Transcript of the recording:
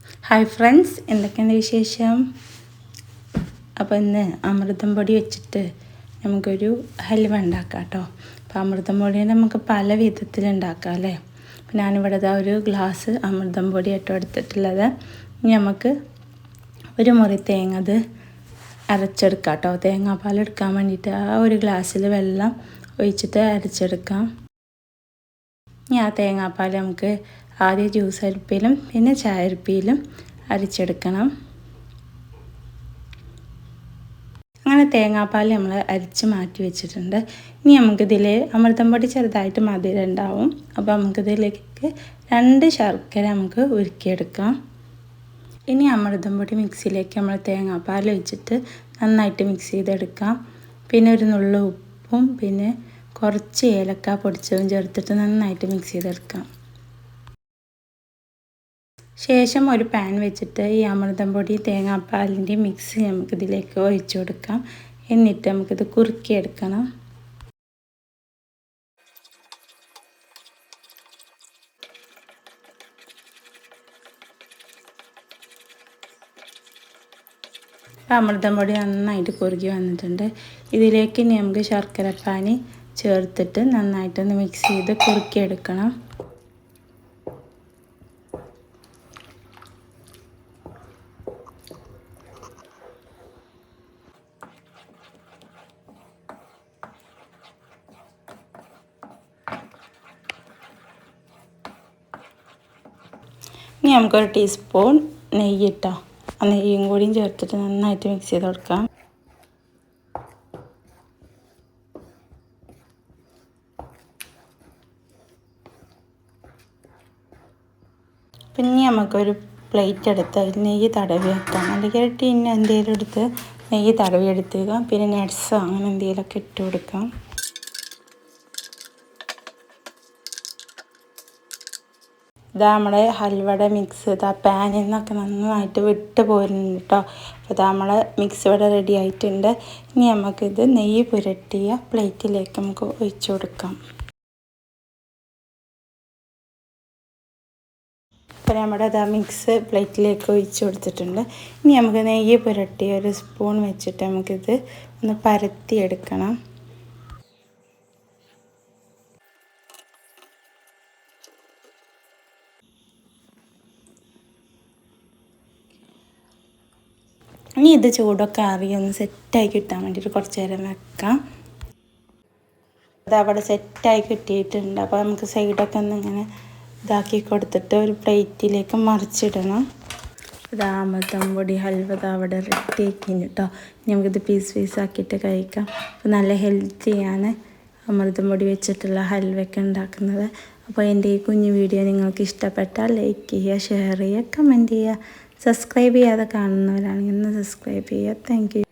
Hi friends, എന്തൊക്കെയാണ് വിശേഷം? അപ്പോൾ ഇന്ന് അമൃതം പൊടി വെച്ചിട്ട് നമുക്കൊരു ഹൽവ ഉണ്ടാക്കാം കേട്ടോ. അപ്പോൾ അമൃതം പൊടി നമുക്ക് പല വിധത്തിലുണ്ടാക്കാം അല്ലേ. അപ്പോൾ ഞാനിവിടെ ഒരു ഗ്ലാസ് അമൃതം പൊടി ആയിട്ട് എടുത്തിട്ടുള്ളത്. ഇനി നമുക്ക് ഒരു മുറി തേങ്ങ അത് അരച്ചെടുക്കാം കേട്ടോ. തേങ്ങാപ്പാൽ എടുക്കാൻ വേണ്ടിയിട്ട് ആ ഒരു ഗ്ലാസ്സിൽ വെള്ളം ഒഴിച്ചിട്ട് അരച്ചെടുക്കാം. ഇനി ആ തേങ്ങാപ്പാൽ നമുക്ക് ആദ്യം ജ്യൂസ് അരിപ്പയിലും പിന്നെ ചായ അരിപ്പയിലും അരിച്ചെടുക്കണം. അങ്ങനെ തേങ്ങാപ്പാൽ നമ്മൾ അരിച്ച് മാറ്റി വെച്ചിട്ടുണ്ട്. ഇനി നമുക്കിതിൽ അമൃതം പൊടി ചെറുതായിട്ട് മധുരം ഉണ്ടാവും. അപ്പോൾ നമുക്കിതിലേക്ക് 2 ശർക്കര നമുക്ക് ഉരുക്കിയെടുക്കാം. ഇനി അമൃതം പൊടി മിക്സിയിലേക്ക് നമ്മൾ തേങ്ങാപ്പാൽ ഒഴിച്ചിട്ട് നന്നായിട്ട് മിക്സ് ചെയ്തെടുക്കാം. പിന്നെ ഒരു നുള്ളു ഉപ്പും പിന്നെ കുറച്ച് ഏലക്ക പൊടിച്ചതും ചേർത്തിട്ട് നന്നായിട്ട് മിക്സ് ചെയ്തെടുക്കാം. ശേഷം ഒരു പാൻ വെച്ചിട്ട് ഈ അമൃതം പൊടി തേങ്ങാപ്പാലിൻ്റെ മിക്സ് നമുക്കിതിലേക്ക് ഒഴിച്ചു കൊടുക്കാം. എന്നിട്ട് നമുക്കിത് കുറുക്കിയെടുക്കണം. അമൃതം പൊടി നന്നായിട്ട് കുറുകി വന്നിട്ടുണ്ട്. ഇതിലേക്ക് ഇനി നമുക്ക് ശർക്കരപ്പാനി ചേർത്തിട്ട് നന്നായിട്ടൊന്ന് മിക്സ് ചെയ്ത് കുറുക്കിയെടുക്കണം. ഇനി നമുക്കൊരു ടീസ്പൂൺ നെയ്യ് ഇട്ടോ, ആ നെയ്യും കൂടിയും ചേർത്തിട്ട് നന്നായിട്ട് മിക്സ് ചെയ്ത് കൊടുക്കാം. പിന്നെ നമുക്കൊരു പ്ലേറ്റ് എടുത്ത് അതിൽ നെയ്യ് തടവി വെക്കാം. അല്ലെങ്കിൽ ഒരു ടിന്ന് എന്തെങ്കിലും എടുത്ത് നെയ്യ് തടവി എടുത്തുക. പിന്നെ നട്ട്സോ അങ്ങനെ എന്തെങ്കിലുമൊക്കെ ഇട്ട് കൊടുക്കാം. ഇതാ നമ്മുടെ ഹൽവയുടെ മിക്സ് ഇതാ പാനിൽ നിന്നൊക്കെ നന്നായിട്ട് വിട്ട് പോരുന്നുണ്ട് കേട്ടോ. അപ്പോൾ ഇതാ നമ്മളെ മിക്സ് ഇവിടെ റെഡി ആയിട്ടുണ്ട്. ഇനി നമുക്കിത് നെയ്യ് പുരട്ടിയ പ്ലേറ്റിലേക്ക് നമുക്ക് ഒഴിച്ചു കൊടുക്കാം. അപ്പോൾ നമ്മുടെ ഇതാ മിക്സ് പ്ലേറ്റിലേക്ക് ഒഴിച്ചു കൊടുത്തിട്ടുണ്ട്. ഇനി നമുക്ക് നെയ്യ് പുരട്ടിയ ഒരു സ്പൂൺ വെച്ചിട്ട് നമുക്കിത് ഒന്ന് പരത്തിയെടുക്കണം. ഇനി ഇത് ചൂടൊക്കെ ഒന്ന് സെറ്റായി കിട്ടാൻ വേണ്ടിയിട്ട് കുറച്ച് നേരം വെക്കാം. അതവിടെ സെറ്റായി കിട്ടിയിട്ടുണ്ട്. അപ്പോൾ നമുക്ക് സൈഡൊക്കെ ഒന്ന് ഇങ്ങനെ ഇതാക്കി കൊടുത്തിട്ട് ഒരു പ്ലേറ്റിലേക്ക് മറിച്ചിടണം. ഇത് അമൃതം പൊടി ഹൽവ അവിടെ റെഡി ആക്കിയിട്ടുണ്ട് കേട്ടോ. നമുക്കിത് പീസ് ആക്കിയിട്ട് കഴിക്കാം. അപ്പോൾ നല്ല ഹെൽത്തിയാണ് അമൃതം പൊടി വെച്ചിട്ടുള്ള ഹൽവയൊക്കെ ഉണ്ടാക്കുന്നത്. അപ്പോൾ എൻ്റെ ഈ കുഞ്ഞു വീഡിയോ നിങ്ങൾക്ക് ഇഷ്ടപ്പെട്ടാൽ ലൈക്ക് ചെയ്യുക, ഷെയർ ചെയ്യുക, കമൻറ്റ് ചെയ്യുക. സബ്സ്ക്രൈബ് ചെയ്യാതെ കാണുന്നവരാണെങ്കിൽ ഒന്ന് സബ്സ്ക്രൈബ് ചെയ്യുക. Thank you.